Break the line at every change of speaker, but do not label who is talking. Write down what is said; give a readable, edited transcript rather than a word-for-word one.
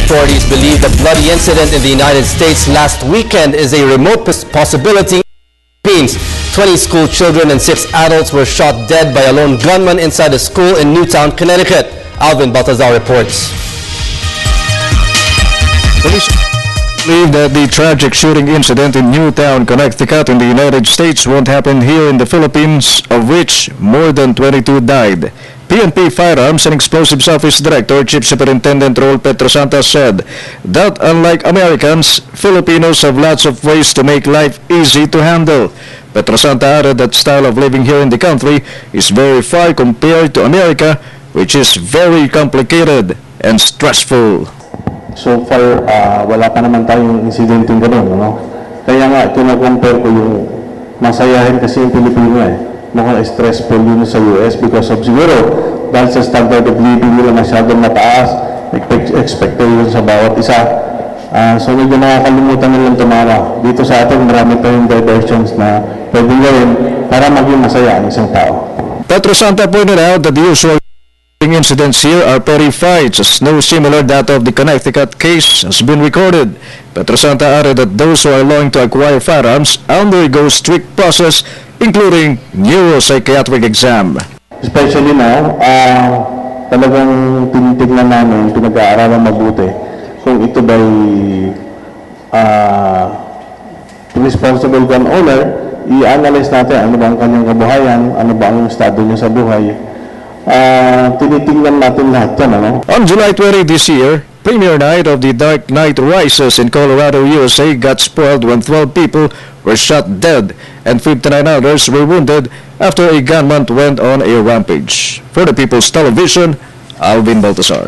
Authorities believe the bloody incident in the United States last weekend is a remote possibility. 20 school children and 6 adults were shot dead by a lone gunman inside a school in Newtown, Connecticut. Alvin Baltazar reports.
Police believe that the tragic shooting incident in Newtown, Connecticut in the United States won't happen here in the Philippines, of which more than 22 died. PNP Firearms and Explosives Office Director Chief Superintendent Raul Petrosanta said that unlike Americans, Filipinos have lots of ways to make life easy to handle. Petrosanta added that style of living here in the country is very far compared to America, which is very complicated and stressful.
So far, wala pa naman tayong insidente gano'n, no? Kaya nga, kino-compare ko yung masayahin kasi yung Pilipino mukhang stressful yun sa US because of siguro dahil sa standard of living nila masyadong mataas, expectation sa bawat isa. So medyo nakakalimutan nilang tumawa. Dito sa atin, marami tayong diversions na pwedeng gawin para maging masaya ang isang tao.
Petrosanta pointed out that the usual incidents here are petty fights, as no similar data of the Connecticut case has been recorded. Petrosanta added that those who are longing to acquire firearms undergo strict process, including neuropsychiatric exam.
Especially now, talagang tinitignan namin, pinag-aaralan mabuti kung ito ba'y responsible gun owner, i-analyze natin ano ba ang kanyang kabuhayan, ano ba ang estado niya sa buhay. Tinitingnan natin lahat yan, ano?
On July 20 this year, premiere night of The Dark Knight Rises in Colorado, USA got spoiled when 12 people were shot dead and 59 others were wounded after a gunman went on a rampage. For the People's Television, Alvin Baltazar.